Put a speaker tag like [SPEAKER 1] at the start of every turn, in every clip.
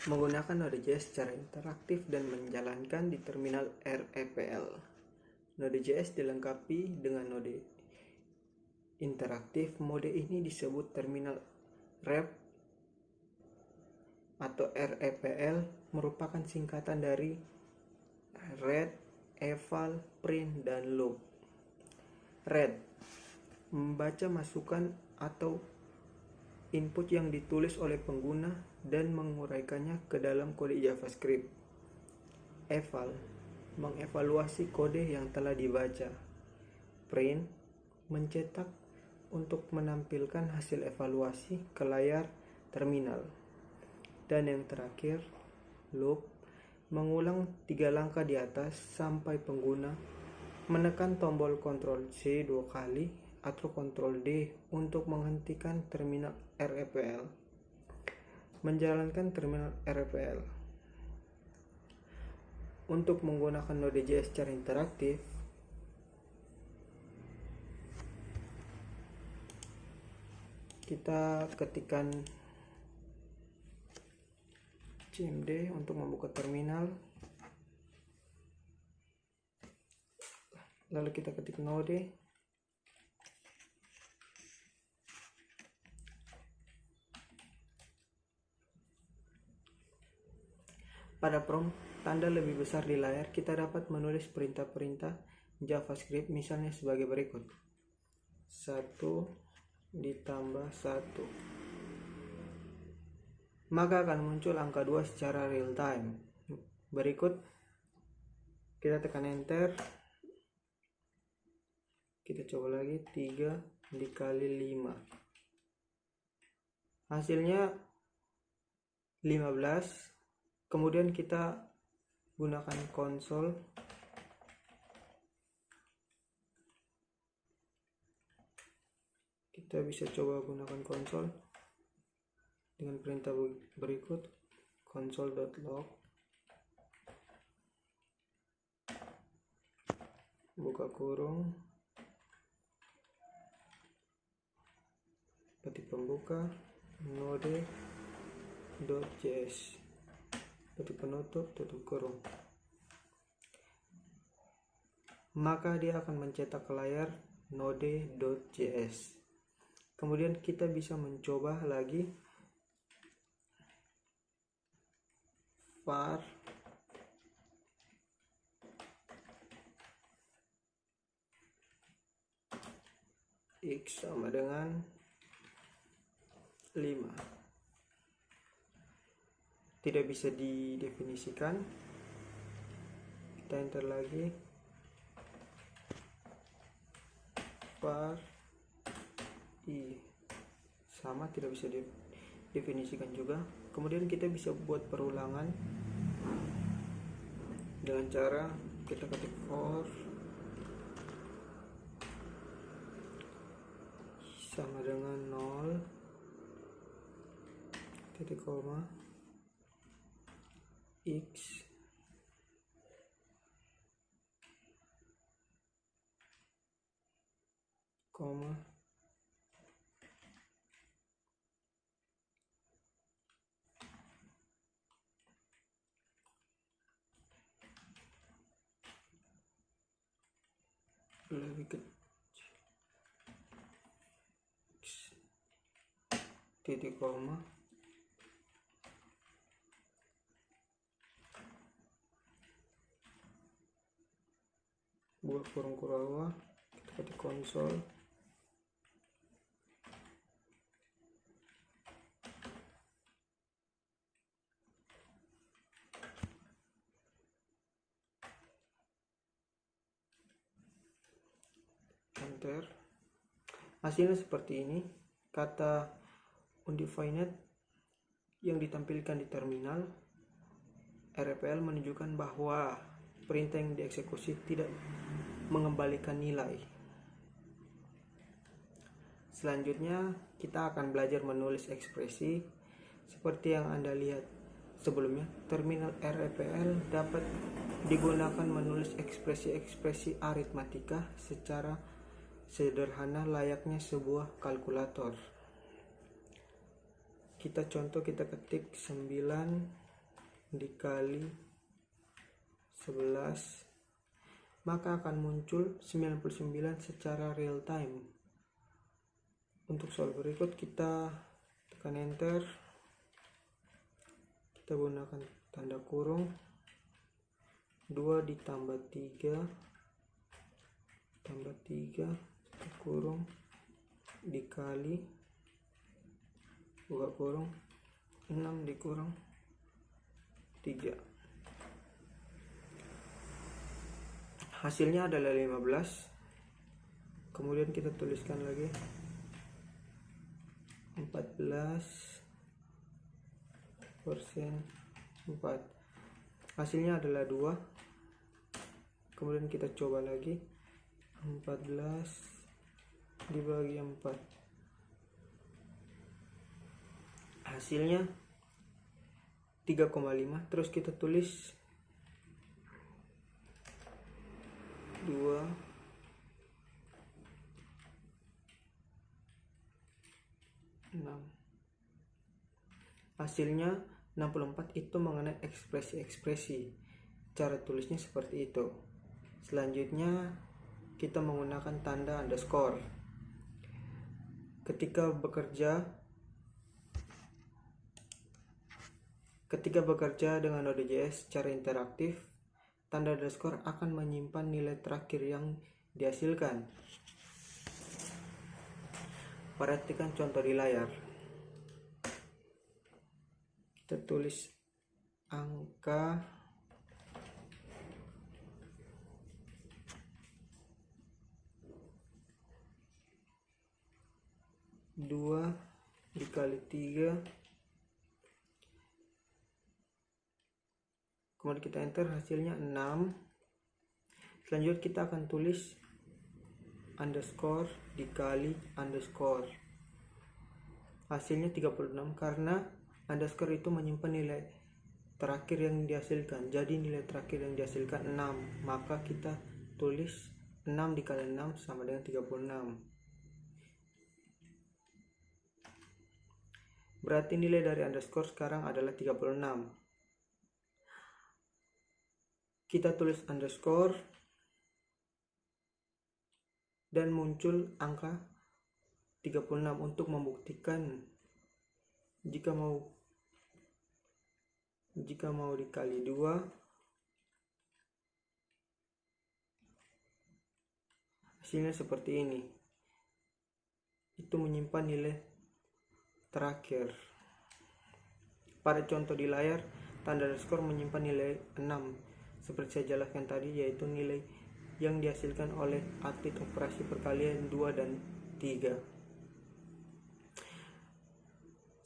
[SPEAKER 1] Menggunakan Node.js secara interaktif dan menjalankan di terminal REPL. Node.js dilengkapi dengan node interaktif. Mode ini disebut terminal rep atau REPL, merupakan singkatan dari read, eval, print, dan loop. Read membaca masukan atau input yang ditulis oleh pengguna dan menguraikannya ke dalam kode JavaScript. Eval mengevaluasi kode yang telah dibaca. Print mencetak untuk menampilkan hasil evaluasi ke layar terminal. Dan yang terakhir, loop mengulang 3 langkah di atas sampai pengguna menekan tombol Ctrl C 2 kali atau Ctrl D untuk menghentikan terminal REPL. Menjalankan terminal REPL. Untuk menggunakan Node.js secara interaktif, kita ketikkan cmd untuk membuka terminal, lalu kita ketik node, pada prompt tanda lebih besar di layar kita dapat menulis perintah-perintah JavaScript, misalnya sebagai berikut: 1 ditambah 1, maka akan muncul angka 2 secara real time. Berikut kita tekan enter, kita coba lagi, 3 dikali 5, hasilnya 15. Kemudian kita gunakan konsol, kita bisa coba gunakan konsol dengan perintah berikut: console.log, buka kurung, petik pembuka, node.js, petik penutup, tutup kurung. Maka dia akan mencetak ke layar node.js. Kemudian kita bisa mencoba lagi var x sama dengan 5. Tidak bisa didefinisikan, kita enter lagi, var i sama, tidak bisa didefinisikan juga. Kemudian kita bisa buat perulangan dengan cara kita ketik for sama dengan 0 titik koma x koma lebih kecil x titik koma buka kurung kurawa, kita ketik konsol, enter. Hasilnya seperti ini. Kata undefined yang ditampilkan di terminal REPL menunjukkan bahwa perintah yang dieksekusi tidak mengembalikan nilai. Selanjutnya kita akan belajar menulis ekspresi. Seperti yang Anda lihat sebelumnya, terminal REPL dapat digunakan menulis ekspresi-ekspresi aritmatika secara sederhana layaknya sebuah kalkulator. Kita contoh, kita ketik 9 dikali 11, maka akan muncul 99 secara real time. Untuk soal berikut kita tekan enter, kita gunakan tanda kurung, 2 ditambah 3 tambah 3 kurung dikali buka kurung 6 dikurang 3. Hasilnya adalah 15. Kemudian kita tuliskan lagi 14 persen 4. Hasilnya adalah 2. Kemudian kita coba lagi 14 dibagi 4. Hasilnya 3,5. Terus kita tulis 2 6. Hasilnya 64. Itu mengenai ekspresi-ekspresi. Cara tulisnya seperti itu. Selanjutnya kita menggunakan tanda underscore. Ketika bekerja dengan Node.js secara interaktif, tanda underscore akan menyimpan nilai terakhir yang dihasilkan. Perhatikan contoh di layar. Kita tulis angka 2 dikali 3, kemudian kita enter, hasilnya 6. Selanjutnya kita akan tulis underscore dikali underscore, hasilnya 36 karena underscore itu menyimpan nilai terakhir yang dihasilkan. Jadi nilai terakhir yang dihasilkan 6, maka kita tulis 6 dikali 6 sama dengan 36. Berarti nilai dari underscore sekarang adalah 36. Kita tulis underscore dan muncul angka 36 untuk membuktikan jika mau dikali 2, hasilnya seperti ini. Itu menyimpan nilai terakhir. Pada contoh di layar, tanda underscore menyimpan nilai 6 seperti saya jelaskan tadi, yaitu nilai yang dihasilkan oleh arti operasi perkalian 2 dan 3.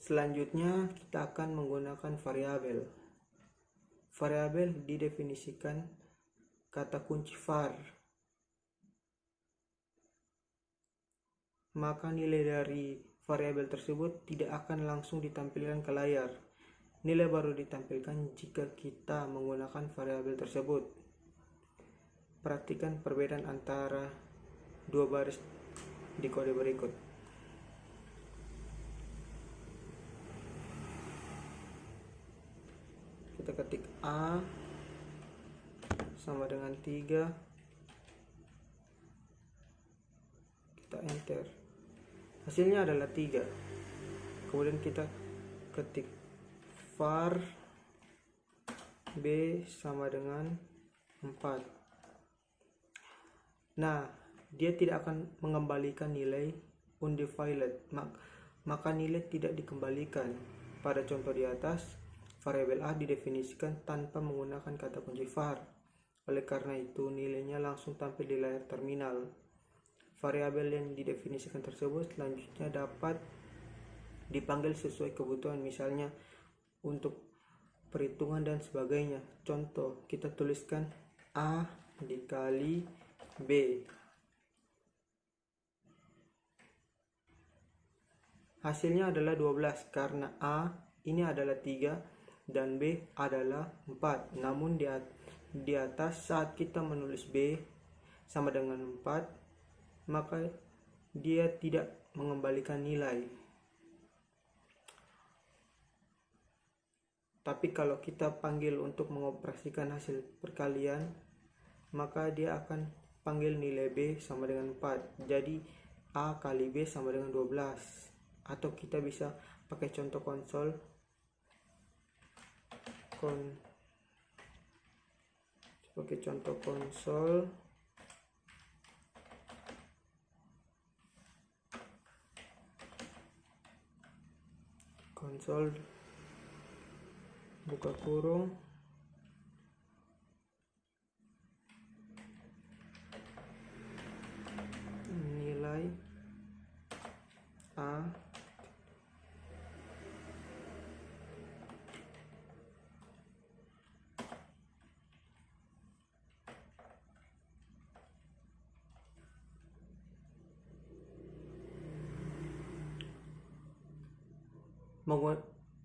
[SPEAKER 1] Selanjutnya kita akan menggunakan variabel. Variabel didefinisikan kata kunci var. Maka nilai dari variabel tersebut tidak akan langsung ditampilkan ke layar. Nilai baru ditampilkan jika kita menggunakan variabel tersebut. Perhatikan perbedaan antara dua baris di kode berikut. Kita ketik A sama dengan 3. Kita enter. Hasilnya adalah 3. Kemudian kita ketik var B sama dengan 4. Nah, dia tidak akan mengembalikan nilai undefined, maka nilai tidak dikembalikan. Pada contoh di atas, variabel A didefinisikan tanpa menggunakan kata kunci var. Oleh karena itu, nilainya langsung tampil di layar terminal. Variabel yang didefinisikan tersebut selanjutnya dapat dipanggil sesuai kebutuhan, misalnya untuk perhitungan dan sebagainya. Contoh, kita tuliskan A dikali B. Hasilnya adalah 12 karena A ini adalah 3 dan B adalah 4. Namun di atas saat kita menulis B sama dengan 4, maka dia tidak mengembalikan nilai. Tapi kalau kita panggil untuk mengoperasikan hasil perkalian, maka dia akan panggil nilai B sama dengan 4. Jadi A kali B sama dengan 12. Atau kita bisa pakai contoh konsol. Sebagai contoh konsol buka kurung nilai A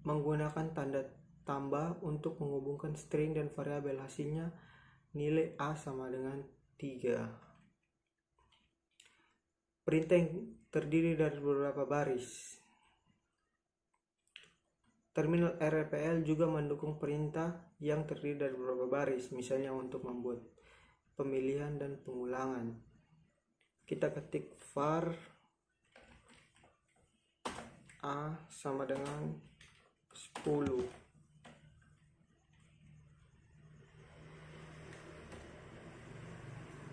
[SPEAKER 1] menggunakan tanda tambah untuk menghubungkan string dan variabel. Hasilnya nilai A sama dengan 3. Perintah yang terdiri dari beberapa baris. Terminal RPL juga mendukung perintah yang terdiri dari beberapa baris, misalnya untuk membuat pemilihan dan pengulangan. Kita ketik var A sama dengan 10.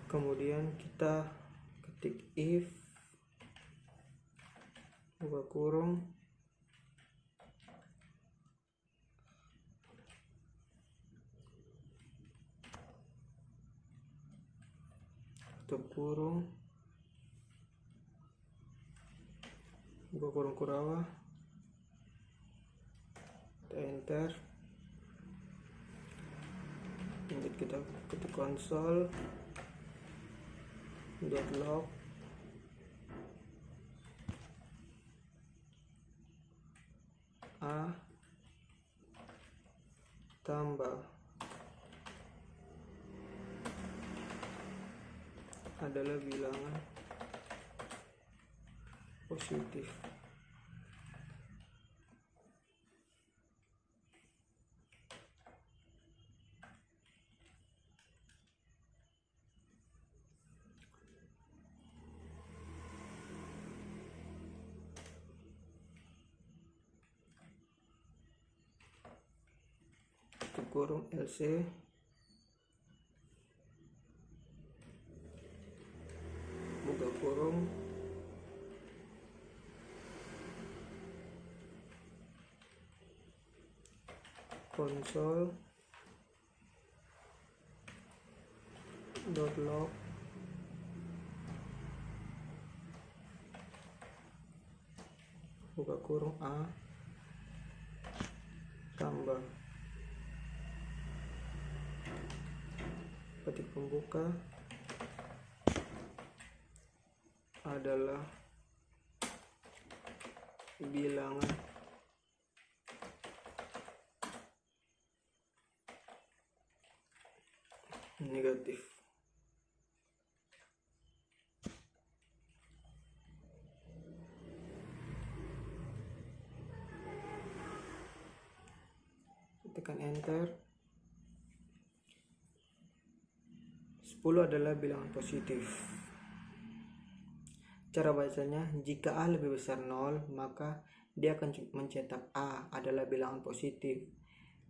[SPEAKER 1] Kemudian kita ketik if buka kurung tutup kurung buka kurung kurawa, enter. Lanjut kita ketik konsol .log A tambah adalah bilangan positif. Tutup kurung LC buka kurung konsol .log buka kurung A tambah ketik pembuka adalah bilangan negatif. Tekan enter. 10 adalah bilangan positif. Cara bacanya, jika A lebih besar 0, maka dia akan mencetak A adalah bilangan positif,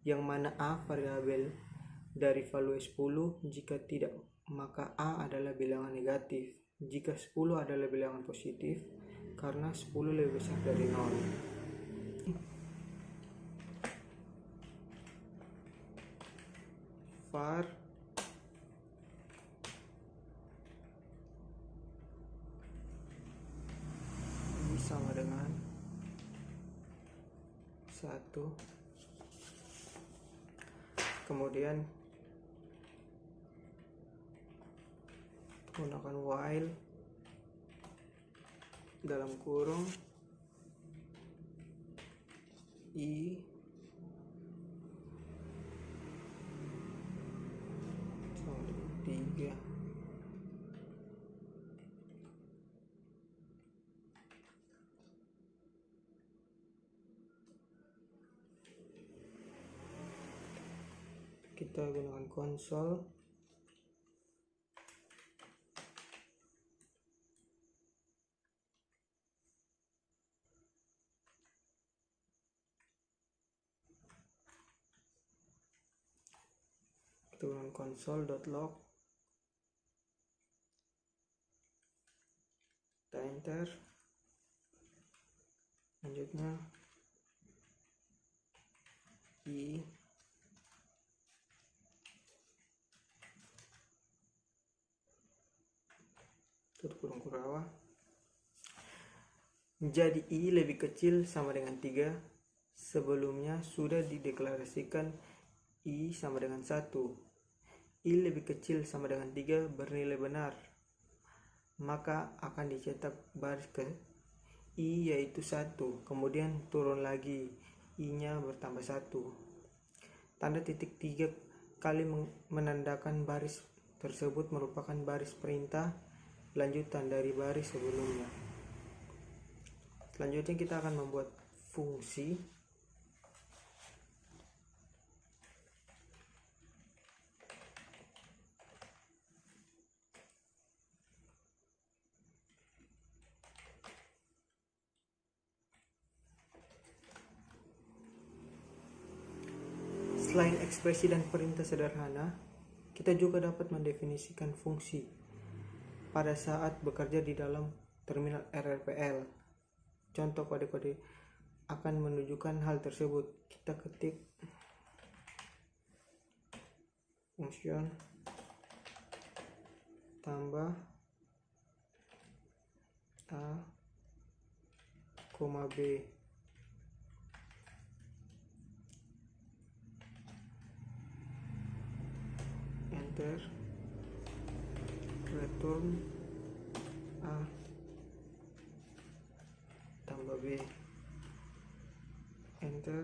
[SPEAKER 1] yang mana A variabel dari value 10. Jika tidak, maka A adalah bilangan negatif. Jika 10 adalah bilangan positif, karena 10 lebih besar dari 0. var I sama dengan 1. Kemudian gunakan while dalam kurung I sama dengan 3. kita gunakan konsol. Kita gunakan console.log, kita enter. Selanjutnya i tutup kurung kurawah. Jadi i lebih kecil sama dengan 3. Sebelumnya sudah dideklarasikan i sama dengan 1. I lebih kecil sama dengan 3 bernilai benar, maka akan dicetak baris ke i yaitu 1, kemudian turun lagi, i nya bertambah 1. Tanda titik 3 kali menandakan baris tersebut merupakan baris perintah lanjutan dari baris sebelumnya. Selanjutnya kita akan membuat fungsi. Selain ekspresi dan perintah sederhana, kita juga dapat mendefinisikan fungsi pada saat bekerja di dalam terminal RLPL. Contoh kode-kode akan menunjukkan hal tersebut. Kita ketik function tambah A, B, enter, return A tambah B, enter.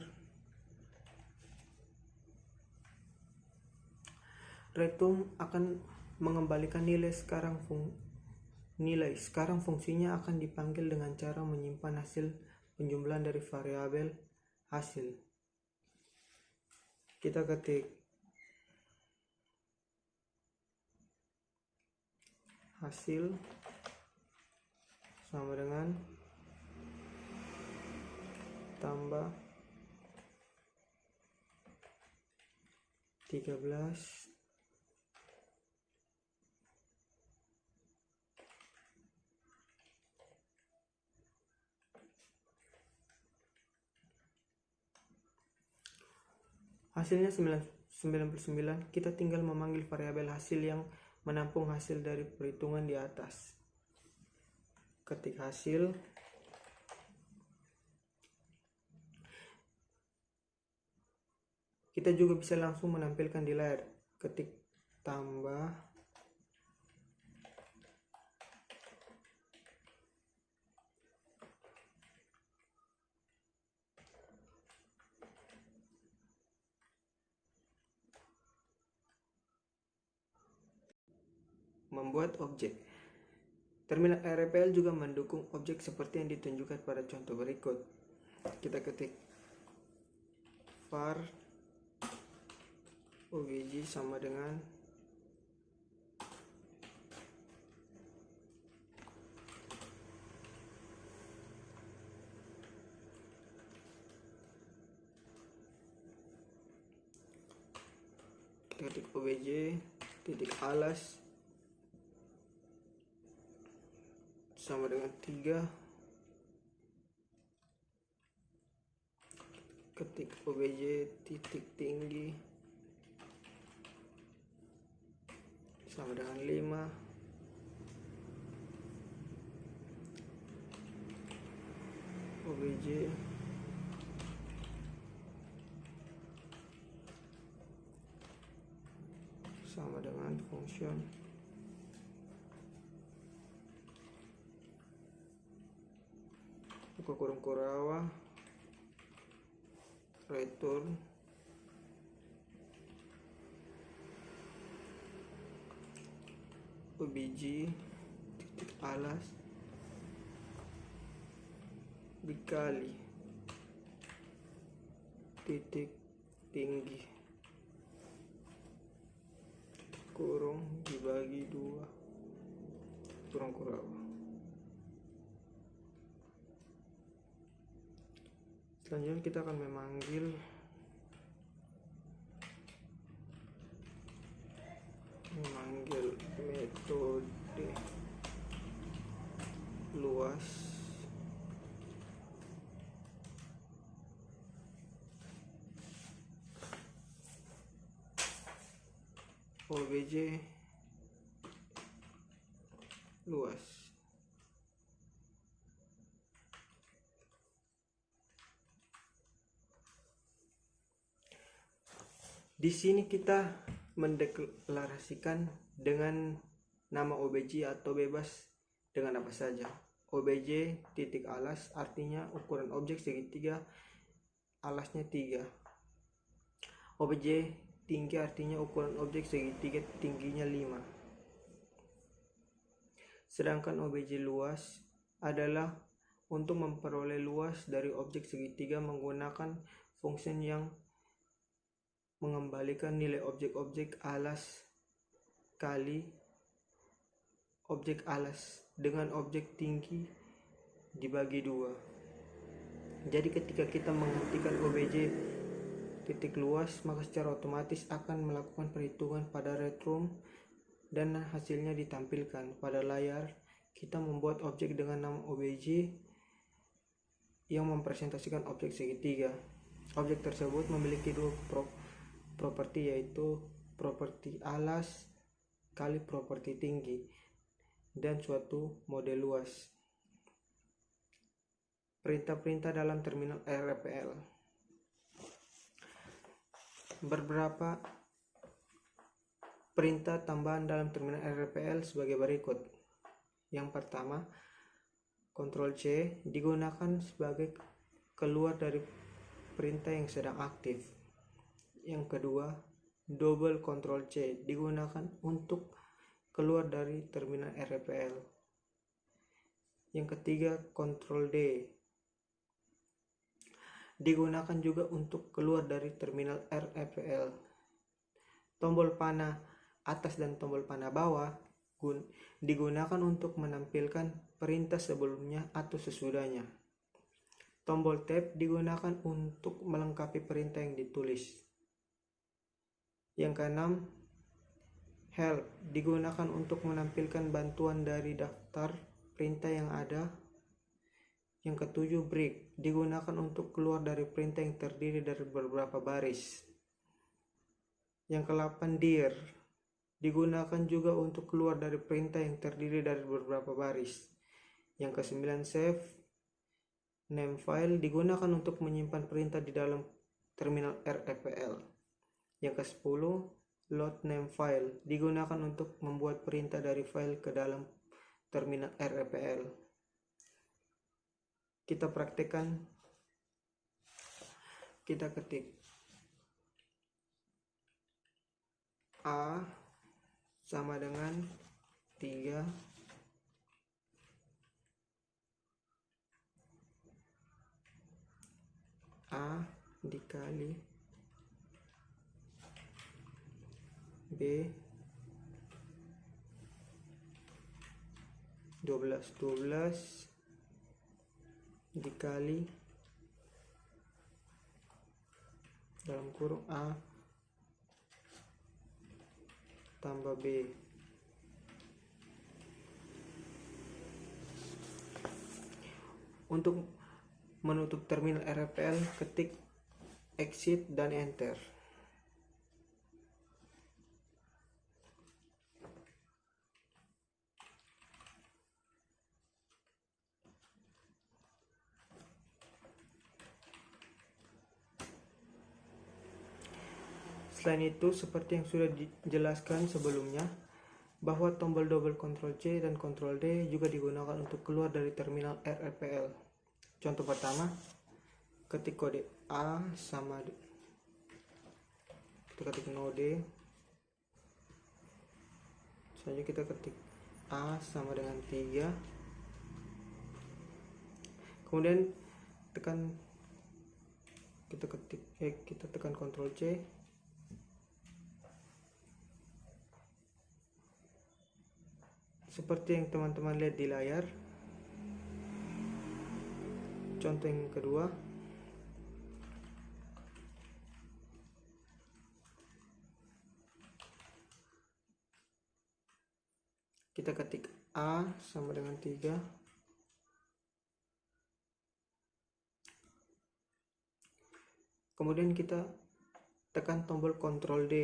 [SPEAKER 1] Return akan mengembalikan nilai sekarang. Sekarang fungsinya akan dipanggil dengan cara menyimpan hasil penjumlahan dari variabel hasil. Kita ketik hasil sama dengan tambah 13 hasilnya 99. Kita tinggal memanggil variabel hasil yang menampung hasil dari perhitungan di atas. Ketik hasil kita juga bisa langsung menampilkan di layar. Ketik tambah membuat objek. Terminal RLPL juga mendukung objek seperti yang ditunjukkan pada contoh berikut. Kita ketik var obj sama dengan ketik obj titik alas sama dengan 3, ketik obj titik tinggi sama dengan 5, obj sama dengan function buka kurung kurawah return obj titik alas dikali titik tinggi. kurung dibagi 2 kurung. Selanjutnya kita akan memanggil metode luas OBJ luas. Di sini kita mendeklarasikan dengan nama OBJ atau bebas dengan apa saja. OBJ titik alas artinya ukuran objek segitiga alasnya 3. OBJ tinggi artinya ukuran objek segitiga tingginya 5. Sedangkan OBJ luas adalah untuk memperoleh luas dari objek segitiga menggunakan fungsi yang mengembalikan nilai objek-objek alas kali objek alas dengan objek tinggi dibagi 2. Jadi ketika kita menghentikan OBJ titik luas, maka secara otomatis akan melakukan perhitungan pada retroom dan hasilnya ditampilkan pada layar. Kita membuat objek dengan nama OBJ yang mempresentasikan objek segitiga. Objek tersebut memiliki 2 properti, yaitu properti alas kali properti tinggi dan suatu model luas. Perintah-perintah dalam terminal RPL. Beberapa perintah tambahan dalam terminal RPL sebagai berikut. Yang pertama, Ctrl C digunakan sebagai keluar dari perintah yang sedang aktif. Yang kedua, double Ctrl C digunakan untuk keluar dari terminal RPL. Yang ketiga, Ctrl D digunakan juga untuk keluar dari terminal RPL. Tombol panah atas dan tombol panah bawah digunakan untuk menampilkan perintah sebelumnya atau sesudahnya. Tombol tab digunakan untuk melengkapi perintah yang ditulis. Yang keenam, help digunakan untuk menampilkan bantuan dari daftar perintah yang ada. Yang ketujuh, break digunakan untuk keluar dari perintah yang terdiri dari beberapa baris. Yang ke-8, dir digunakan juga untuk keluar dari perintah yang terdiri dari beberapa baris. Yang ke-9, save name file digunakan untuk menyimpan perintah di dalam terminal RPL. Yang ke-10, load name file digunakan untuk membuat perintah dari file ke dalam terminal RPL. Kita praktekkan. Kita ketik A sama dengan 3 A dikali B 12 dikali dalam kurung A tambah B. Untuk menutup terminal RPL, ketik exit dan enter. Selain itu, seperti yang sudah dijelaskan sebelumnya, bahwa tombol double Ctrl C dan Ctrl D juga digunakan untuk keluar dari terminal RPL. Contoh pertama, ketik kode A sama kita ketik node. Selanjutnya kita ketik A sama dengan 3. Kemudian kita tekan Ctrl C. Seperti yang teman-teman lihat di layar. Contoh yang kedua, kita ketik A sama dengan 3. Kemudian kita tekan tombol Ctrl D.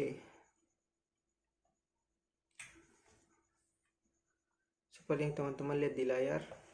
[SPEAKER 1] Seperti yang teman-teman lihat di layar.